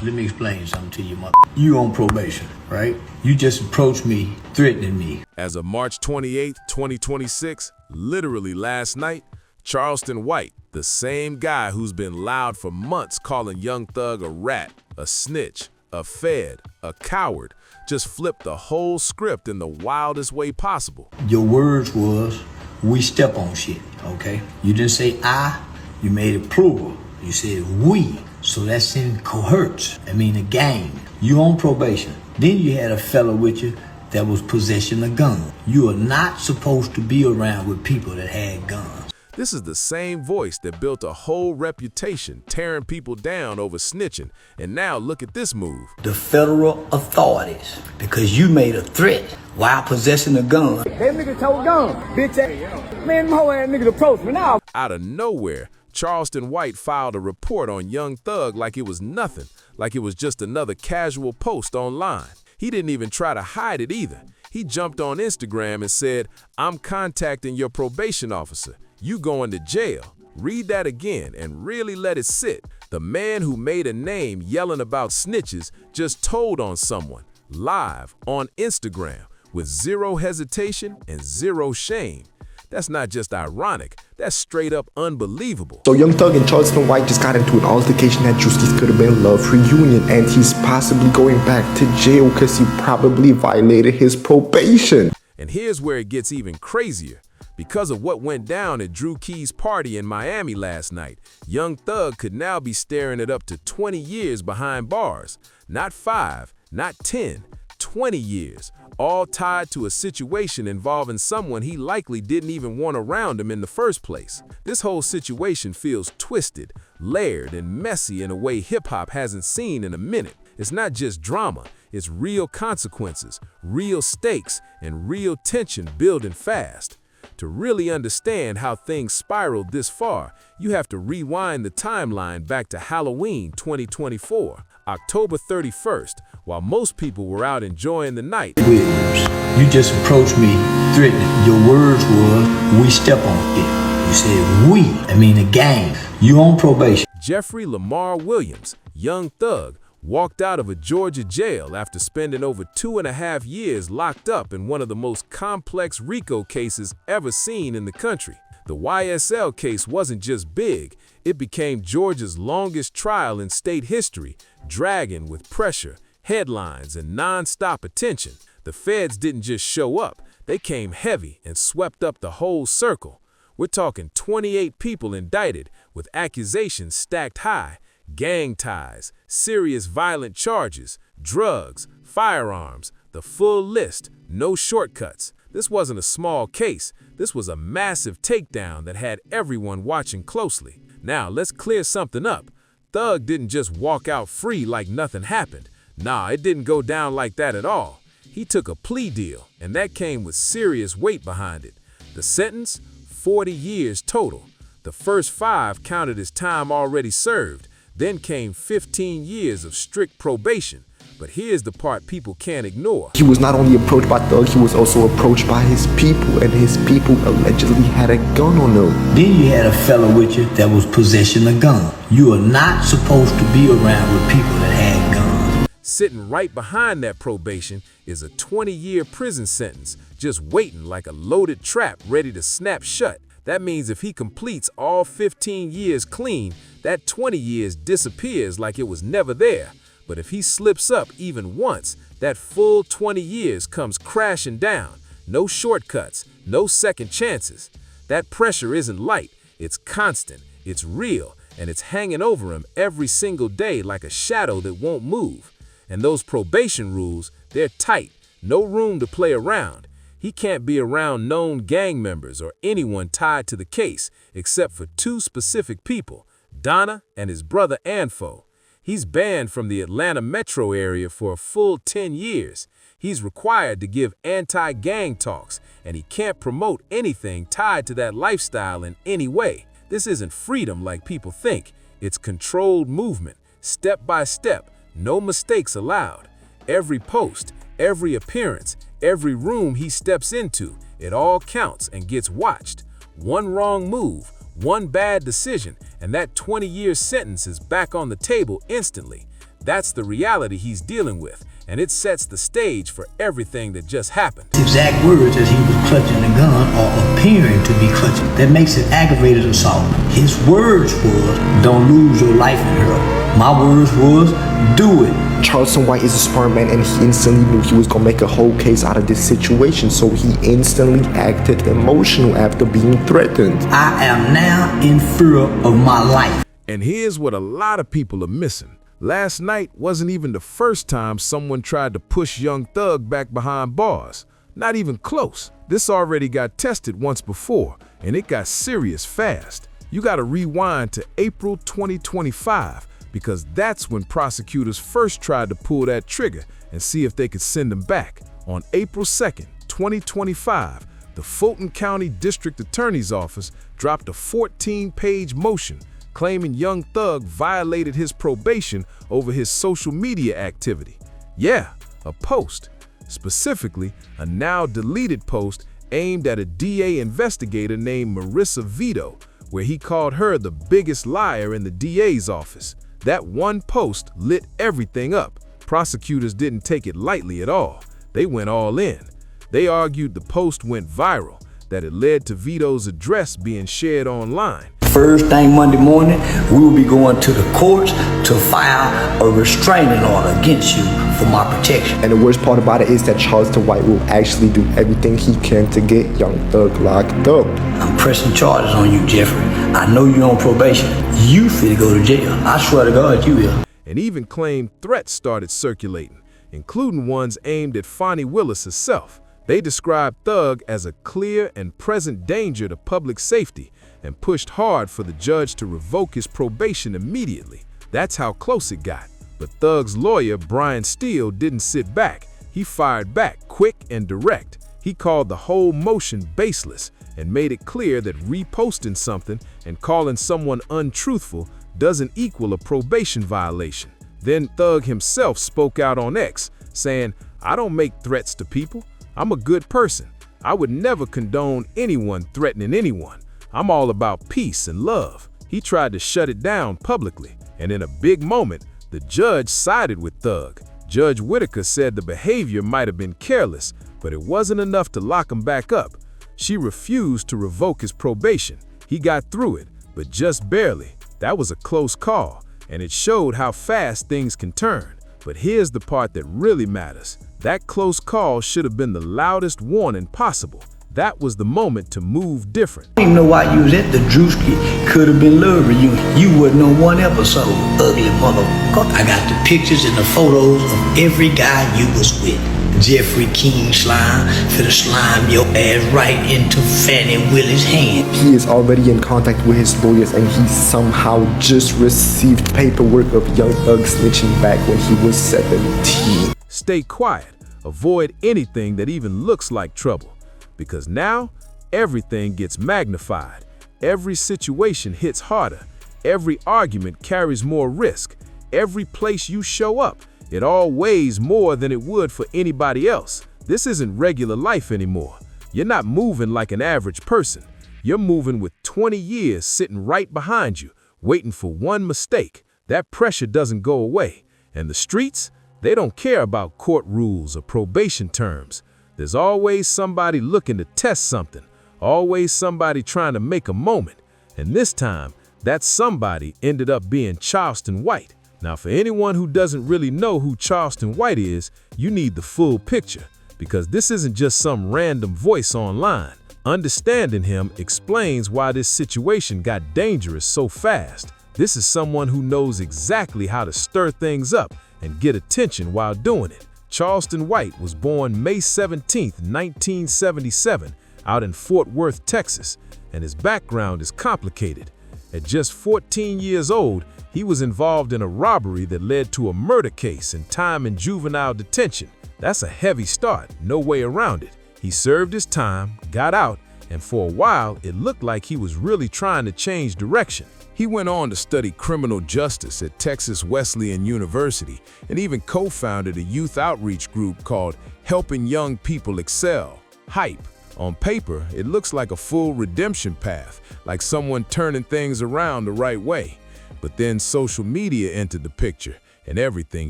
Let me explain something to you, mother. You on probation, right? You just approached me, threatening me. As of March 28, 2026, literally last night, Charleston White, the same guy who's been loud for months calling Young Thug a rat, a snitch, a fed, a coward, just flipped the whole script in the wildest way possible. Your words was, we step on shit, okay? You didn't say I, you made it plural. You said we. So that's in cohorts. I mean a gang. You on probation. Then you had a fella with you that was possessing a gun. You are not supposed to be around with people that had guns. This is the same voice that built a whole reputation tearing people down over snitching. And now look at this move. The federal authorities, because you made a threat while possessing a gun. That nigga told gun, bitch ass. Man, them whole ass niggas approached me now. Out of nowhere, Charleston White filed a report on Young Thug like it was nothing, like it was just another casual post online. He didn't even try to hide it either. He jumped on Instagram and said, "I'm contacting your probation officer. You going to jail." Read that again and really let it sit. The man who made a name yelling about snitches just told on someone, live, on Instagram, with zero hesitation and zero shame. That's not just ironic, that's straight up unbelievable. So Young Thug and Charleston White just got into an altercation at Drewski's Could Have Been Love reunion, and he's possibly going back to jail because he probably violated his probation. And here's where it gets even crazier. Because of what went down at Drew Key's party in Miami last night, Young Thug could now be staring at up to 20 years behind bars. Not 5, not 10, 20 years. All tied to a situation involving someone he likely didn't even want around him in the first place. This whole situation feels twisted, layered, and messy in a way hip-hop hasn't seen in a minute. It's not just drama, it's real consequences, real stakes, and real tension building fast. To really understand how things spiraled this far, you have to rewind the timeline back to Halloween 2024, October 31st, while most people were out enjoying the night. You just approached me threatening. Your words was, we step on it. You said we, I mean a gang. You on probation. Jeffrey Lamar Williams, Young Thug, walked out of a Georgia jail after spending over 2.5 years locked up in one of the most complex RICO cases ever seen in the country. The YSL case wasn't just big, it became Georgia's longest trial in state history, dragging with pressure, headlines, and non-stop attention. The feds didn't just show up, they came heavy and swept up the whole circle. We're talking 28 people indicted with accusations stacked high, gang ties, serious violent charges, drugs, firearms, the full list, no shortcuts. This wasn't a small case, this was a massive takedown that had everyone watching closely. Now, let's clear something up. Thug didn't just walk out free like nothing happened. Nah, it didn't go down like that at all. He took a plea deal, and that came with serious weight behind it. The sentence? 40 years total. The first 5 counted as time already served. Then came 15 years of strict probation. But here's the part people can't ignore. He was not only approached by Thug, he was also approached by his people, and his people allegedly had a gun on them. Then you had a fella with you that was possessing a gun. You are not supposed to be around with people that had guns. Sitting right behind that probation is a 20-year prison sentence, just waiting like a loaded trap ready to snap shut. That means if he completes all 15 years clean, that 20 years disappears like it was never there. But if he slips up even once, that full 20 years comes crashing down. No shortcuts, no second chances. That pressure isn't light, it's constant, it's real, and it's hanging over him every single day like a shadow that won't move. And those probation rules, they're tight, no room to play around. He can't be around known gang members or anyone tied to the case, except for 2 specific people, Donna and his brother Anfo. He's banned from the Atlanta metro area for a full 10 years. He's required to give anti-gang talks, and he can't promote anything tied to that lifestyle in any way. This isn't freedom like people think. It's controlled movement, step by step, no mistakes allowed. Every post, every appearance, every room he steps into, it all counts and gets watched. One wrong move, one bad decision, and that 20-year sentence is back on the table instantly. That's the reality he's dealing with, and it sets the stage for everything that just happened. His exact words as he was clutching the gun or appearing to be clutching. That makes it aggravated assault. His words was, don't lose your life in her. My words was, do it. Charleston White is a smart man, and he instantly knew he was gonna make a whole case out of this situation, so he instantly acted emotional after being threatened. I am now in fear of my life. And here's what a lot of people are missing. Last night wasn't even the first time someone tried to push Young Thug back behind bars. Not even close. This already got tested once before, and it got serious fast. You gotta rewind to April 2025, because that's when prosecutors first tried to pull that trigger and see if they could send him back. On April 2nd, 2025, the Fulton County District Attorney's Office dropped a 14-page motion claiming Young Thug violated his probation over his social media activity. Yeah, a post. Specifically, a now-deleted post aimed at a DA investigator named Marissa Vito, where he called her the biggest liar in the DA's office. That one post lit everything up. Prosecutors didn't take it lightly at all. They went all in. They argued the post went viral, that it led to Vito's address being shared online. First thing Monday morning, we will be going to the courts to file a restraining order against you for my protection. And the worst part about it is that Charleston White will actually do everything he can to get Young Thug locked up. I'm pressing charges on you, Jeffrey. I know you're on probation. You fit to go to jail. I swear to God, you will. And even claimed threats started circulating, including ones aimed at Fonnie Willis herself. They described Thug as a clear and present danger to public safety and pushed hard for the judge to revoke his probation immediately. That's how close it got. But Thug's lawyer, Brian Steele, didn't sit back. He fired back quick and direct. He called the whole motion baseless and made it clear that reposting something and calling someone untruthful doesn't equal a probation violation. Then Thug himself spoke out on X, saying, "I don't make threats to people. I'm a good person. I would never condone anyone threatening anyone. I'm all about peace and love." He tried to shut it down publicly, and in a big moment, the judge sided with Thug. Judge Whitaker said the behavior might have been careless, but it wasn't enough to lock him back up. She refused to revoke his probation. He got through it, but just barely. That was a close call, and it showed how fast things can turn. But here's the part that really matters. That close call should have been the loudest warning possible. That was the moment to move different. I didn't even know why you was at the Drewski. Could have been love reunion. You wouldn't know one episode, ugly motherfucker. I got the pictures and the photos of every guy you was with. Jeffrey King slime, finna slime your ass right into Fannie Willie's hand. He is already in contact with his lawyers, and he somehow just received paperwork of Young Thug snitching back when he was 17. Stay quiet. Avoid anything that even looks like trouble. Because now, everything gets magnified. Every situation hits harder. Every argument carries more risk. Every place you show up, it all weighs more than it would for anybody else. This isn't regular life anymore. You're not moving like an average person. You're moving with 20 years sitting right behind you, waiting for one mistake. That pressure doesn't go away. And the streets, they don't care about court rules or probation terms. There's always somebody looking to test something, always somebody trying to make a moment. And this time, that somebody ended up being Charleston White. Now, for anyone who doesn't really know who Charleston White is, you need the full picture, because this isn't just some random voice online. Understanding him explains why this situation got dangerous so fast. This is someone who knows exactly how to stir things up and get attention while doing it. Charleston White was born May 17, 1977, out in Fort Worth, Texas, and his background is complicated. At just 14 years old, he was involved in a robbery that led to a murder case and time in juvenile detention. That's a heavy start, no way around it. He served his time, got out, and for a while, it looked like he was really trying to change direction. He went on to study criminal justice at Texas Wesleyan University and even co-founded a youth outreach group called Helping Young People Excel, HYPE. On paper, it looks like a full redemption path, like someone turning things around the right way. But then social media entered the picture, and everything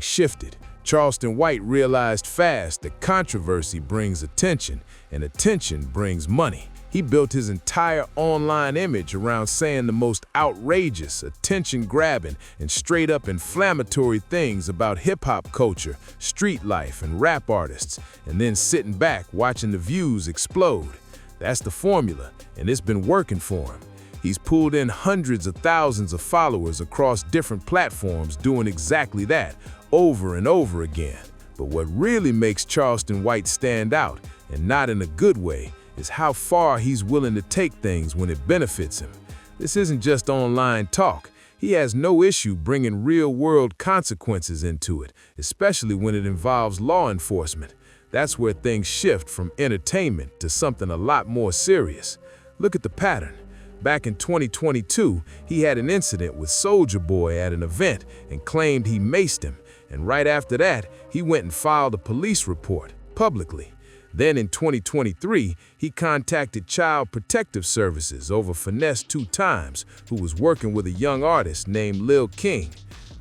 shifted. Charleston White realized fast that controversy brings attention, and attention brings money. He built his entire online image around saying the most outrageous, attention-grabbing, and straight-up inflammatory things about hip-hop culture, street life, and rap artists, and then sitting back watching the views explode. That's the formula, and it's been working for him. He's pulled in hundreds of thousands of followers across different platforms doing exactly that, over and over again. But what really makes Charleston White stand out, and not in a good way, is how far he's willing to take things when it benefits him. This isn't just online talk. He has no issue bringing real-world consequences into it, especially when it involves law enforcement. That's where things shift from entertainment to something a lot more serious. Look at the pattern. Back in 2022, he had an incident with Soulja Boy at an event and claimed he maced him, and right after that, he went and filed a police report, publicly. Then in 2023, he contacted Child Protective Services over Finesse 2 Times, who was working with a young artist named Lil King.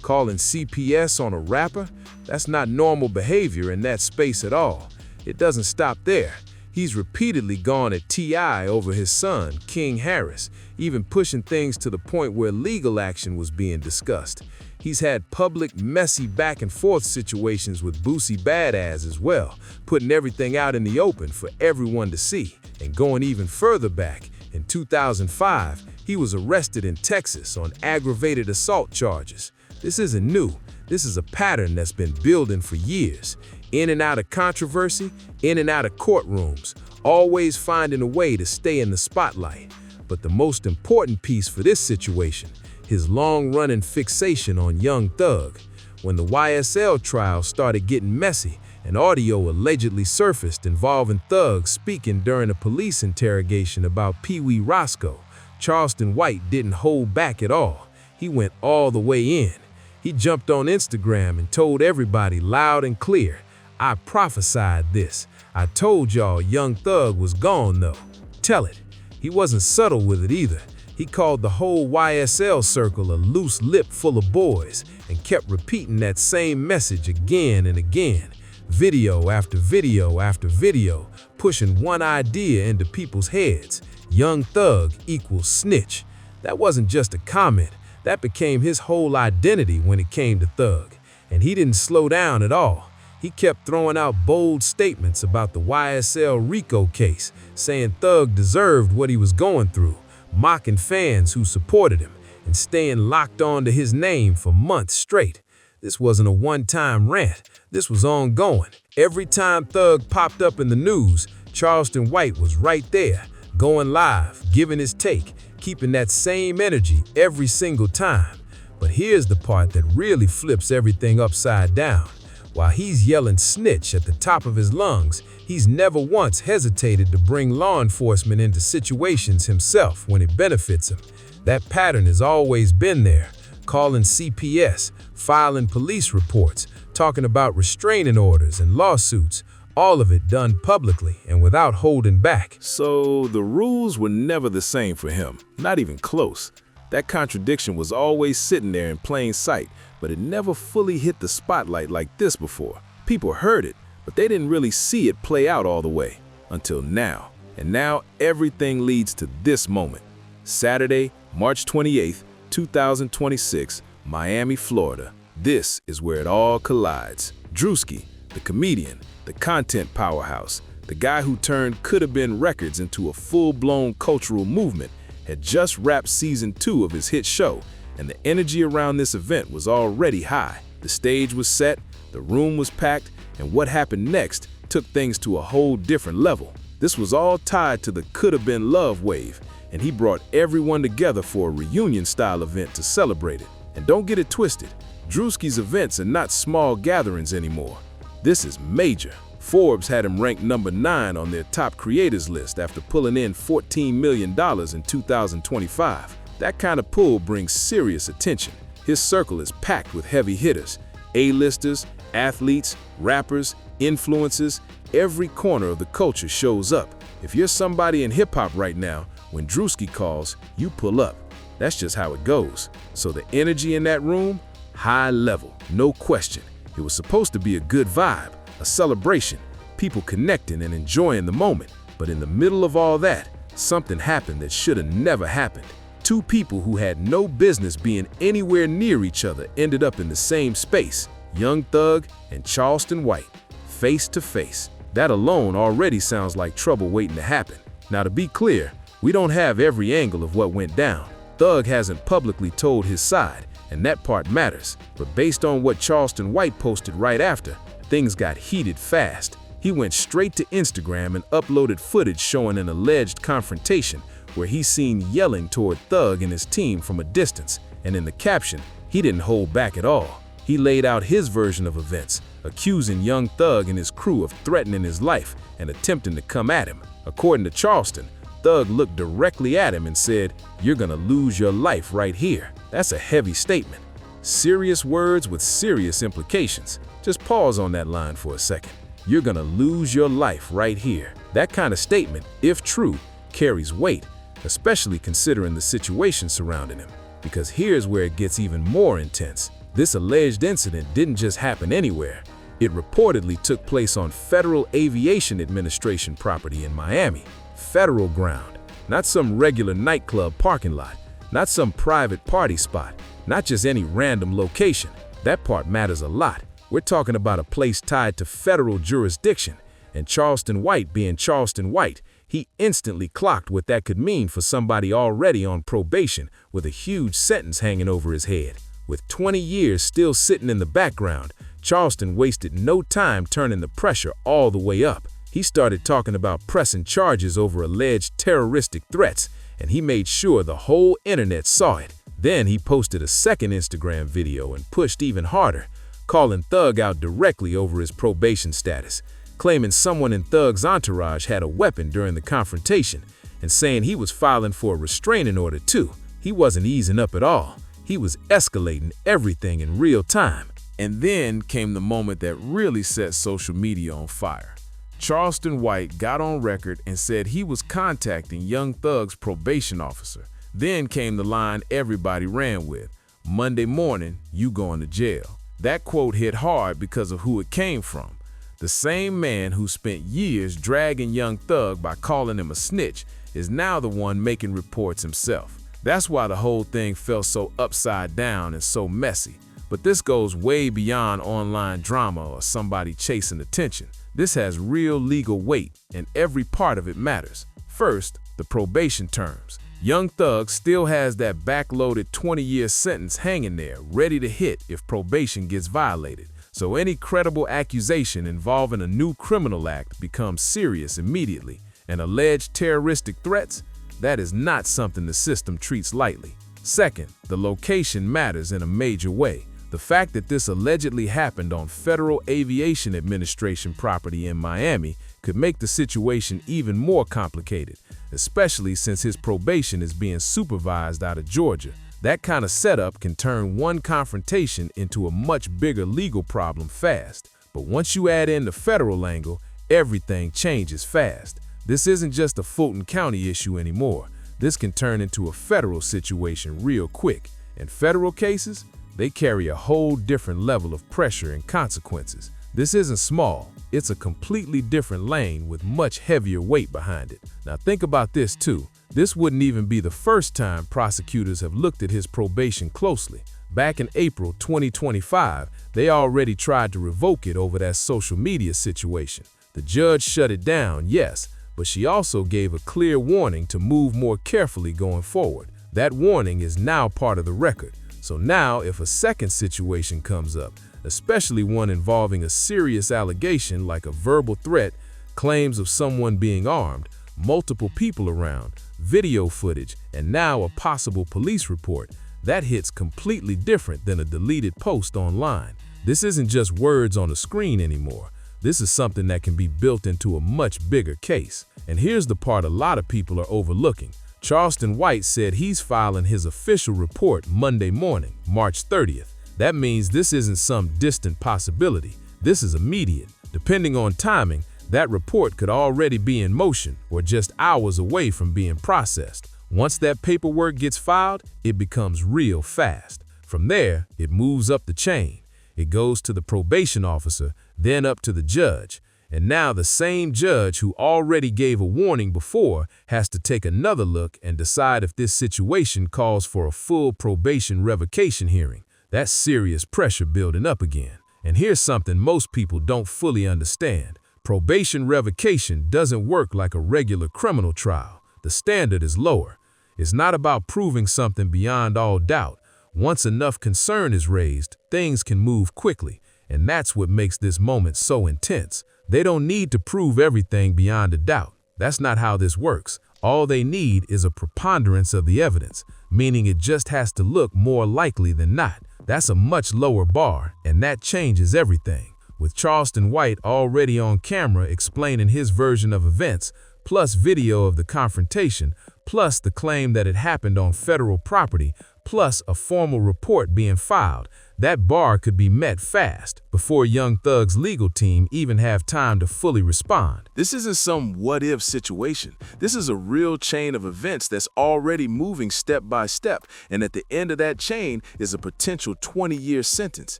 Calling CPS on a rapper? That's not normal behavior in that space at all. It doesn't stop there. He's repeatedly gone at T.I. over his son, King Harris, even pushing things to the point where legal action was being discussed. He's had public, messy back-and-forth situations with Boosie Badass as well, putting everything out in the open for everyone to see. And going even further back, in 2005, he was arrested in Texas on aggravated assault charges. This isn't new. This is a pattern that's been building for years. In and out of controversy, in and out of courtrooms, always finding a way to stay in the spotlight. But the most important piece for this situation, his long-running fixation on Young Thug. When the YSL trial started getting messy, an audio allegedly surfaced involving Thug speaking during a police interrogation about Pee Wee Roscoe. Charleston White didn't hold back at all. He went all the way in. He jumped on Instagram and told everybody loud and clear, "I prophesied this. I told y'all Young Thug was gone though. Tell it." He wasn't subtle with it either. He called the whole YSL circle a loose lip full of boys and kept repeating that same message again and again. Video after video after video, pushing one idea into people's heads. Young Thug equals snitch. That wasn't just a comment. That became his whole identity when it came to Thug. And he didn't slow down at all. He kept throwing out bold statements about the YSL RICO case, saying Thug deserved what he was going through, mocking fans who supported him, and staying locked on to his name for months straight. This wasn't a one-time rant. This was ongoing. Every time Thug popped up in the news, Charleston White was right there, going live, giving his take, keeping that same energy every single time. But here's the part that really flips everything upside down. While he's yelling snitch at the top of his lungs, he's never once hesitated to bring law enforcement into situations himself when it benefits him. That pattern has always been there, calling CPS, filing police reports, talking about restraining orders and lawsuits, all of it done publicly and without holding back. So the rules were never the same for him, not even close. That contradiction was always sitting there in plain sight, but it never fully hit the spotlight like this before. People heard it, but they didn't really see it play out all the way, until now. And now everything leads to this moment. Saturday, March 28th, 2026, Miami, Florida. This is where it all collides. Drewski, the comedian, the content powerhouse, the guy who turned Coulda Been Records into a full-blown cultural movement, had just wrapped season 2 of his hit show, and the energy around this event was already high. The stage was set, the room was packed, and what happened next took things to a whole different level. This was all tied to the Coulda Been Love wave, and he brought everyone together for a reunion-style event to celebrate it. And don't get it twisted, Drewski's events are not small gatherings anymore. This is major. Forbes had him ranked number 9 on their top creators list after pulling in $14 million in 2025. That kind of pull brings serious attention. His circle is packed with heavy hitters, A-listers, athletes, rappers, influencers. Every corner of the culture shows up. If you're somebody in hip-hop right now, when Drewski calls, you pull up. That's just how it goes. So the energy in that room, High level, no question. It was supposed to be a good vibe, a celebration, people connecting and enjoying the moment. But in the middle of all that, something happened that should have never happened. Two people who had no business being anywhere near each other ended up in the same space, Young Thug and Charleston White, face to face. That alone already sounds like trouble waiting to happen. Now, to be clear, we don't have every angle of what went down. Thug hasn't publicly told his side, and that part matters. But based on what Charleston White posted right after, things got heated fast. He went straight to Instagram and uploaded footage showing an alleged confrontation where he's seen yelling toward Thug and his team from a distance, and in the caption, he didn't hold back at all. He laid out his version of events, accusing Young Thug and his crew of threatening his life and attempting to come at him. According to Charleston, Thug looked directly at him and said, "You're gonna lose your life right here." That's a heavy statement. Serious words with serious implications. Just pause on that line for a second. You're gonna lose your life right here. That kind of statement, if true, carries weight, especially considering the situation surrounding him. Because here's where it gets even more intense. This alleged incident didn't just happen anywhere. It reportedly took place on Federal Aviation Administration property in Miami. Federal ground, not some regular nightclub parking lot, not some private party spot, not just any random location. That part matters a lot. We're talking about a place tied to federal jurisdiction, and Charleston White being Charleston White, he instantly clocked what that could mean for somebody already on probation with a huge sentence hanging over his head. With 20 years still sitting in the background, Charleston wasted no time turning the pressure all the way up. He started talking about pressing charges over alleged terroristic threats, and he made sure the whole internet saw it. Then he posted a second Instagram video and pushed even harder, calling Thug out directly over his probation status, claiming someone in Thug's entourage had a weapon during the confrontation, and saying he was filing for a restraining order too. He wasn't easing up at all. He was escalating everything in real time. And then came the moment that really set social media on fire. Charleston White got on record and said he was contacting Young Thug's probation officer. Then came the line everybody ran with, "Monday morning, you going to jail." That quote hit hard because of who it came from. The same man who spent years dragging Young Thug by calling him a snitch is now the one making reports himself. That's why the whole thing felt so upside down and so messy. But this goes way beyond online drama or somebody chasing attention. This has real legal weight, and every part of it matters. First, the probation terms. Young Thug still has that backloaded 20-year sentence hanging there, ready to hit if probation gets violated. So any credible accusation involving a new criminal act becomes serious immediately. And alleged terroristic threats? That is not something the system treats lightly. Second, the location matters in a major way. The fact that this allegedly happened on Federal Aviation Administration property in Miami could make the situation even more complicated, especially since his probation is being supervised out of Georgia. That kind of setup can turn one confrontation into a much bigger legal problem fast. But once you add in the federal angle, everything changes fast. This isn't just a Fulton County issue anymore. This can turn into a federal situation real quick. And federal cases, they carry a whole different level of pressure and consequences. This isn't small, it's a completely different lane with much heavier weight behind it. Now think about this too. This wouldn't even be the first time prosecutors have looked at his probation closely. Back in April 2025, they already tried to revoke it over that social media situation. The judge shut it down, yes, but she also gave a clear warning to move more carefully going forward. That warning is now part of the record. So now if a second situation comes up, especially one involving a serious allegation like a verbal threat, claims of someone being armed, multiple people around, video footage, and now a possible police report, that hits completely different than a deleted post online. This isn't just words on a screen anymore. This is something that can be built into a much bigger case. And here's the part a lot of people are overlooking. Charleston White said he's filing his official report Monday morning, March 30th. That means this isn't some distant possibility. This is immediate. Depending on timing, that report could already be in motion or just hours away from being processed. Once that paperwork gets filed, it becomes real fast. From there, it moves up the chain. It goes to the probation officer, then up to the judge. And now the same judge who already gave a warning before has to take another look and decide if this situation calls for a full probation revocation hearing. That's serious pressure building up again. And here's something most people don't fully understand. Probation revocation doesn't work like a regular criminal trial. The standard is lower. It's not about proving something beyond all doubt. Once enough concern is raised, things can move quickly. And that's what makes this moment so intense. They don't need to prove everything beyond a doubt. That's not how this works. All they need is a preponderance of the evidence, meaning it just has to look more likely than not. That's a much lower bar, and that changes everything. With Charleston White already on camera explaining his version of events, plus video of the confrontation, plus the claim that it happened on federal property, plus a formal report being filed, that bar could be met fast before Young Thug's legal team even have time to fully respond. This isn't some what-if situation. This is a real chain of events that's already moving step by step, and at the end of that chain is a potential 20-year sentence.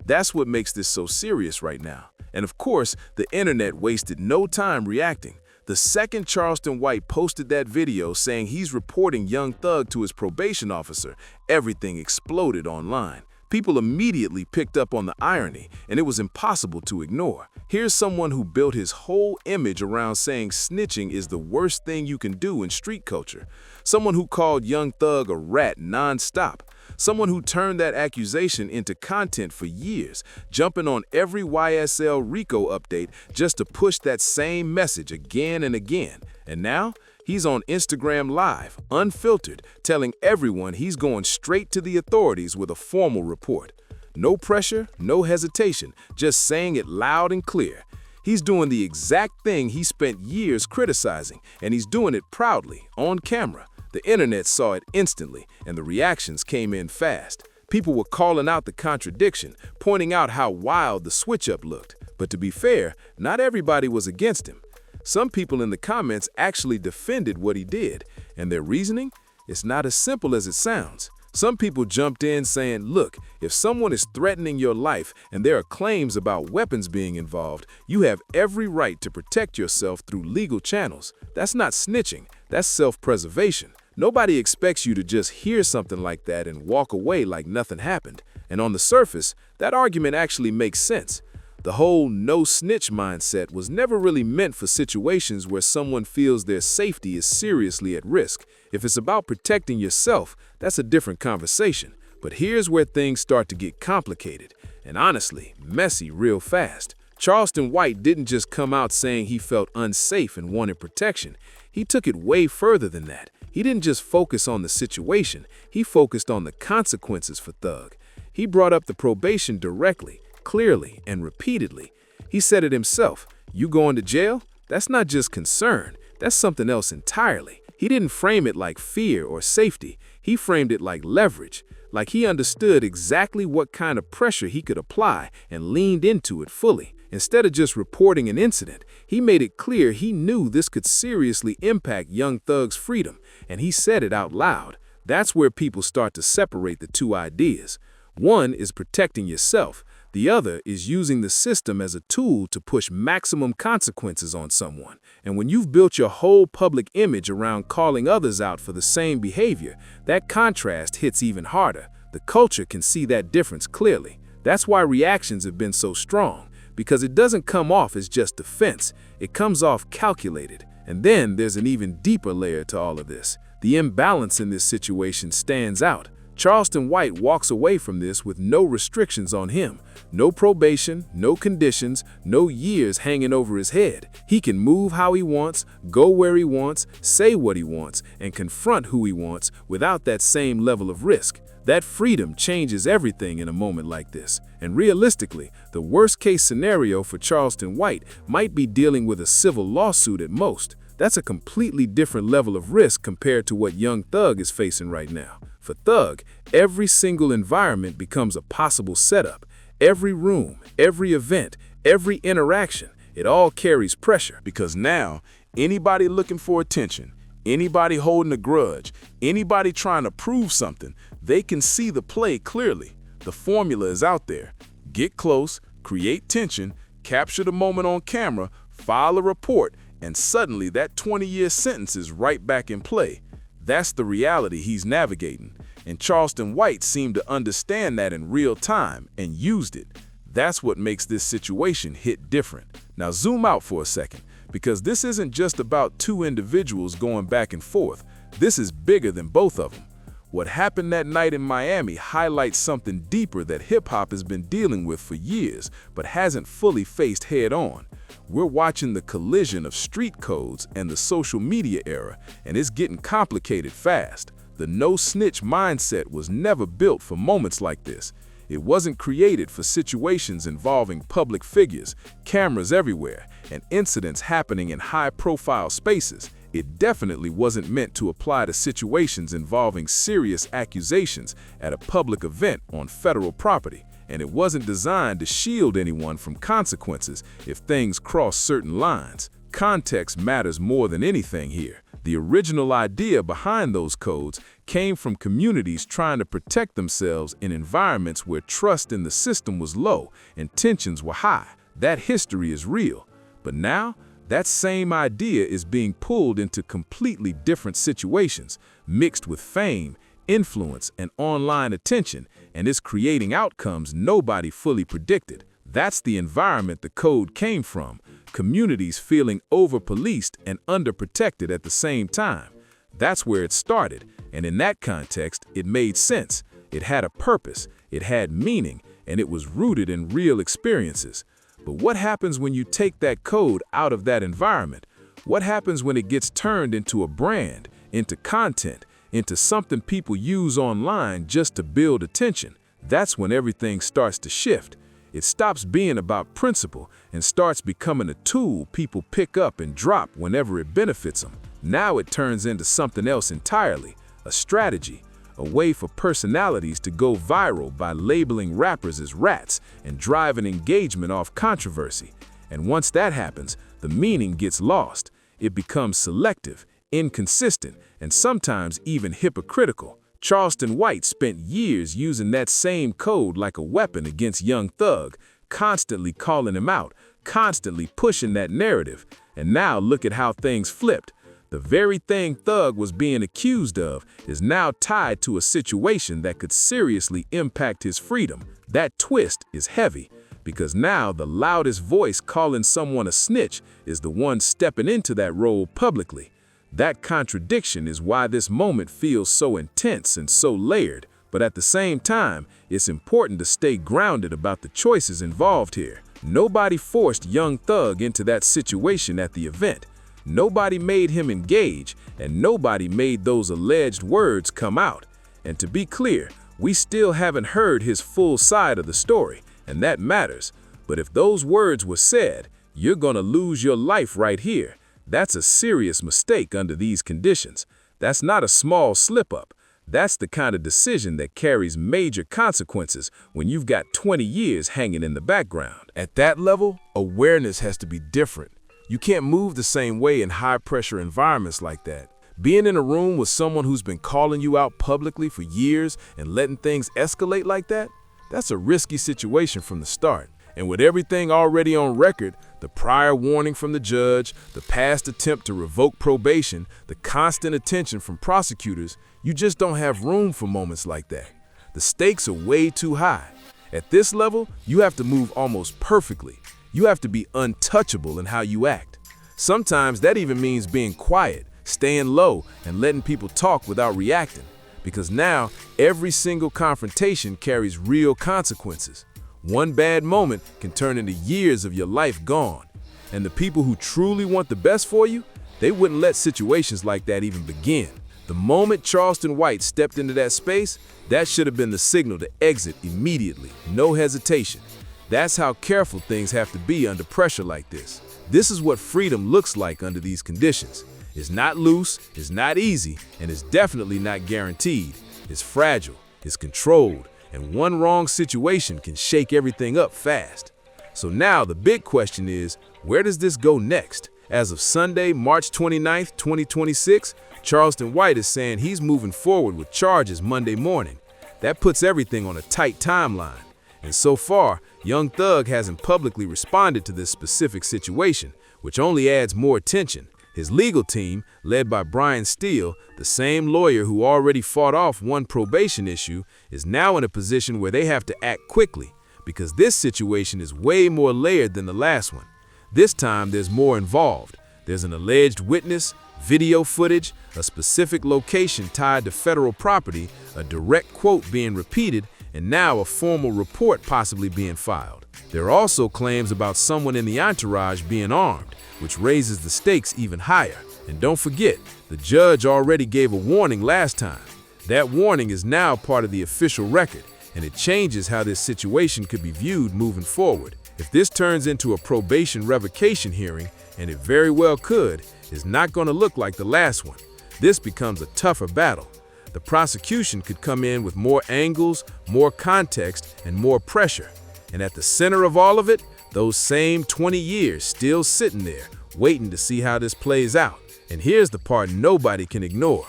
That's what makes this so serious right now. And of course, the internet wasted no time reacting. The second Charleston White posted that video saying he's reporting Young Thug to his probation officer, everything exploded online. People immediately picked up on the irony, and it was impossible to ignore. Here's someone who built his whole image around saying snitching is the worst thing you can do in street culture. Someone who called Young Thug a rat non-stop. Someone who turned that accusation into content for years, jumping on every YSL Rico update just to push that same message again and again. And now, he's on Instagram Live, unfiltered, telling everyone he's going straight to the authorities with a formal report. No pressure, no hesitation, just saying it loud and clear. He's doing the exact thing he spent years criticizing, and he's doing it proudly, on camera. The internet saw it instantly, and the reactions came in fast. People were calling out the contradiction, pointing out how wild the switch-up looked. But to be fair, not everybody was against him. Some people in the comments actually defended what he did, and their reasoning? It's not as simple as it sounds. Some people jumped in saying, look, if someone is threatening your life and there are claims about weapons being involved, you have every right to protect yourself through legal channels. That's not snitching, that's self-preservation. Nobody expects you to just hear something like that and walk away like nothing happened. And on the surface, that argument actually makes sense. The whole no-snitch mindset was never really meant for situations where someone feels their safety is seriously at risk. If it's about protecting yourself, that's a different conversation. But here's where things start to get complicated, and honestly, messy real fast. Charleston White didn't just come out saying he felt unsafe and wanted protection. He took it way further than that. He didn't just focus on the situation, he focused on the consequences for Thug. He brought up the probation directly, clearly, and repeatedly. He said it himself, you going to jail? That's not just concern, that's something else entirely. He didn't frame it like fear or safety, he framed it like leverage, like he understood exactly what kind of pressure he could apply and leaned into it fully. Instead of just reporting an incident, he made it clear he knew this could seriously impact Young Thug's freedom, and he said it out loud. That's where people start to separate the two ideas. One is protecting yourself. The other is using the system as a tool to push maximum consequences on someone. And when you've built your whole public image around calling others out for the same behavior, that contrast hits even harder. The culture can see that difference clearly. That's why reactions have been so strong, because it doesn't come off as just defense, it comes off calculated. And then there's an even deeper layer to all of this. The imbalance in this situation stands out. Charleston White walks away from this with no restrictions on him. No probation, no conditions, no years hanging over his head. He can move how he wants, go where he wants, say what he wants, and confront who he wants without that same level of risk. That freedom changes everything in a moment like this. And realistically, the worst-case scenario for Charleston White might be dealing with a civil lawsuit at most. That's a completely different level of risk compared to what Young Thug is facing right now. For Thug, every single environment becomes a possible setup. Every room, every event, every interaction, it all carries pressure. Because now, anybody looking for attention, anybody holding a grudge, anybody trying to prove something, They can see the play clearly. The formula is out there. Get close, create tension, capture the moment on camera, file a report, and suddenly that 20-year sentence is right back in play. That's the reality he's navigating. And Charleston White seemed to understand that in real time and used it. That's what makes this situation hit different. Now zoom out for a second, because this isn't just about two individuals going back and forth. This is bigger than both of them. What happened that night in Miami highlights something deeper that hip-hop has been dealing with for years, but hasn't fully faced head-on. We're watching the collision of street codes and the social media era, and it's getting complicated fast. The no-snitch mindset was never built for moments like this. It wasn't created for situations involving public figures, cameras everywhere, and incidents happening in high-profile spaces. It definitely wasn't meant to apply to situations involving serious accusations at a public event on federal property. And it wasn't designed to shield anyone from consequences if things cross certain lines. Context matters more than anything here. The original idea behind those codes came from communities trying to protect themselves in environments where trust in the system was low and tensions were high. That history is real. But now, that same idea is being pulled into completely different situations, mixed with fame, influence, and online attention, and is creating outcomes nobody fully predicted. That's the environment the code came from, communities feeling over-policed and under-protected at the same time. That's where it started, and in that context, it made sense. It had a purpose, it had meaning, and it was rooted in real experiences. But what happens when you take that code out of that environment? What happens when it gets turned into a brand, into content, into something people use online just to build attention? That's when everything starts to shift. It stops being about principle and starts becoming a tool people pick up and drop whenever it benefits them. Now it turns into something else entirely, a strategy, a way for personalities to go viral by labeling rappers as rats and driving engagement off controversy. And once that happens, the meaning gets lost. It becomes selective, inconsistent, and sometimes even hypocritical. Charleston White spent years using that same code like a weapon against Young Thug, constantly calling him out, constantly pushing that narrative. And now look at how things flipped. The very thing Thug was being accused of is now tied to a situation that could seriously impact his freedom. That twist is heavy, because now the loudest voice calling someone a snitch is the one stepping into that role publicly. That contradiction is why this moment feels so intense and so layered, but at the same time, it's important to stay grounded about the choices involved here. Nobody forced Young Thug into that situation at the event. Nobody made him engage, and nobody made those alleged words come out. And to be clear, we still haven't heard his full side of the story, and that matters. But if those words were said, you're gonna lose your life right here. That's a serious mistake under these conditions. That's not a small slip-up. That's the kind of decision that carries major consequences when you've got 20 years hanging in the background. At that level, awareness has to be different. You can't move the same way in high-pressure environments like that. Being in a room with someone who's been calling you out publicly for years and letting things escalate like that, that's a risky situation from the start. And with everything already on record, the prior warning from the judge, the past attempt to revoke probation, the constant attention from prosecutors, you just don't have room for moments like that. The stakes are way too high. At this level, you have to move almost perfectly. You have to be untouchable in how you act. Sometimes that even means being quiet, staying low, and letting people talk without reacting. Because now, every single confrontation carries real consequences. One bad moment can turn into years of your life gone. And the people who truly want the best for you, they wouldn't let situations like that even begin. The moment Charleston White stepped into that space, that should have been the signal to exit immediately, no hesitation. That's how careful things have to be under pressure like this. This is what freedom looks like under these conditions. It's not loose, it's not easy, and it's definitely not guaranteed. It's fragile, it's controlled, and one wrong situation can shake everything up fast. So now the big question is, where does this go next? As of Sunday, March 29th, 2026, Charleston White is saying he's moving forward with charges Monday morning. That puts everything on a tight timeline. And so far, Young Thug hasn't publicly responded to this specific situation, which only adds more tension. His legal team, led by Brian Steele, the same lawyer who already fought off one probation issue, is now in a position where they have to act quickly, because this situation is way more layered than the last one. This time, there's more involved. There's an alleged witness, video footage, a specific location tied to federal property, a direct quote being repeated, and now a formal report possibly being filed. There are also claims about someone in the entourage being armed, which raises the stakes even higher. And don't forget, the judge already gave a warning last time. That warning is now part of the official record, and it changes how this situation could be viewed moving forward. If this turns into a probation revocation hearing, and it very well could, it's not going to look like the last one. This becomes a tougher battle. The prosecution could come in with more angles, more context, and more pressure. And at the center of all of it, those same 20 years still sitting there, waiting to see how this plays out. And here's the part nobody can ignore.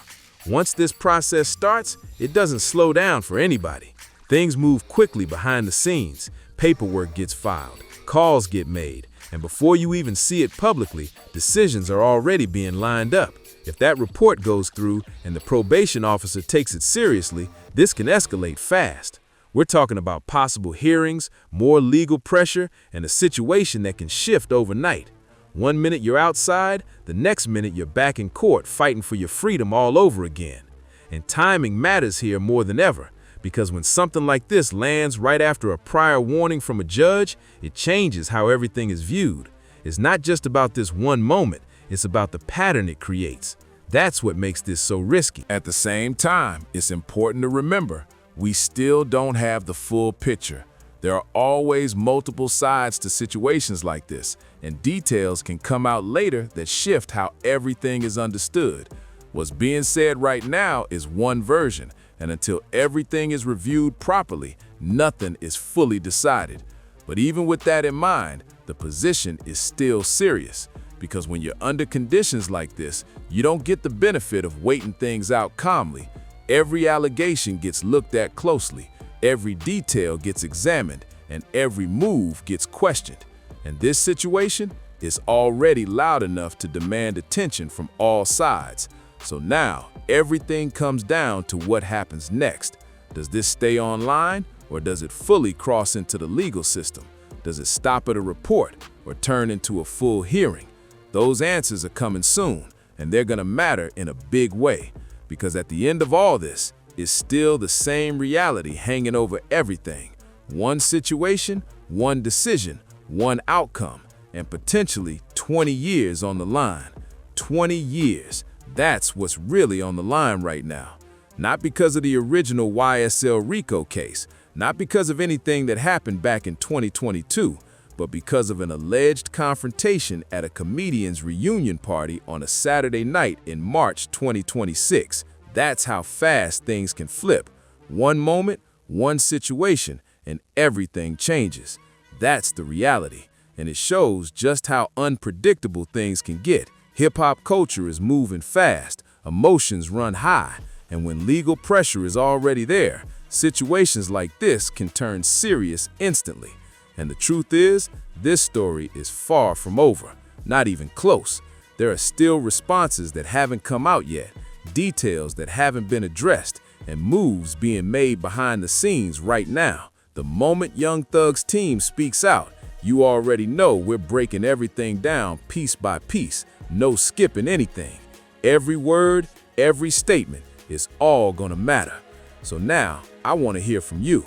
Once this process starts, it doesn't slow down for anybody. Things move quickly behind the scenes. Paperwork gets filed, calls get made, and before you even see it publicly, decisions are already being lined up. If that report goes through and the probation officer takes it seriously, this can escalate fast. We're talking about possible hearings, more legal pressure, and a situation that can shift overnight. One minute you're outside, the next minute you're back in court fighting for your freedom all over again. And timing matters here more than ever, because when something like this lands right after a prior warning from a judge, it changes how everything is viewed. It's not just about this one moment, it's about the pattern it creates. That's what makes this so risky. At the same time, it's important to remember, we still don't have the full picture. There are always multiple sides to situations like this, and details can come out later that shift how everything is understood. What's being said right now is one version, and until everything is reviewed properly, nothing is fully decided. But even with that in mind, the position is still serious, because when you're under conditions like this, you don't get the benefit of waiting things out calmly. Every allegation gets looked at closely, every detail gets examined, and every move gets questioned. And this situation is already loud enough to demand attention from all sides. So now, everything comes down to what happens next. Does this stay online, or does it fully cross into the legal system? Does it stop at a report, or turn into a full hearing? Those answers are coming soon, and they're going to matter in a big way, because at the end of all this is still the same reality hanging over everything. One situation, one decision, one outcome, and potentially 20 years on the line. 20 years. That's what's really on the line right now. Not because of the original YSL RICO case, not because of anything that happened back in 2022, but because of an alleged confrontation at a comedian's reunion party on a Saturday night in March 2026. That's how fast things can flip. One moment, one situation, and everything changes. That's the reality, and it shows just how unpredictable things can get. Hip-hop culture is moving fast, emotions run high, and when legal pressure is already there, situations like this can turn serious instantly. And the truth is, this story is far from over, not even close. There are still responses that haven't come out yet, details that haven't been addressed, and moves being made behind the scenes right now. The moment Young Thug's team speaks out, you already know we're breaking everything down piece by piece, no skipping anything. Every word, every statement is all gonna matter. So now, I want to hear from you.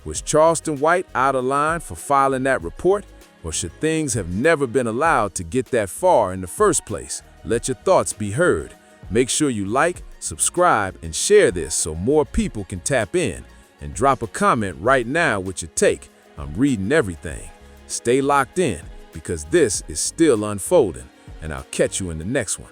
Was Charleston White out of line for filing that report? Or should things have never been allowed to get that far in the first place? Let your thoughts be heard. Make sure you like, subscribe, and share this so more people can tap in. And drop a comment right now with your take. I'm reading everything. Stay locked in, because this is still unfolding, and I'll catch you in the next one.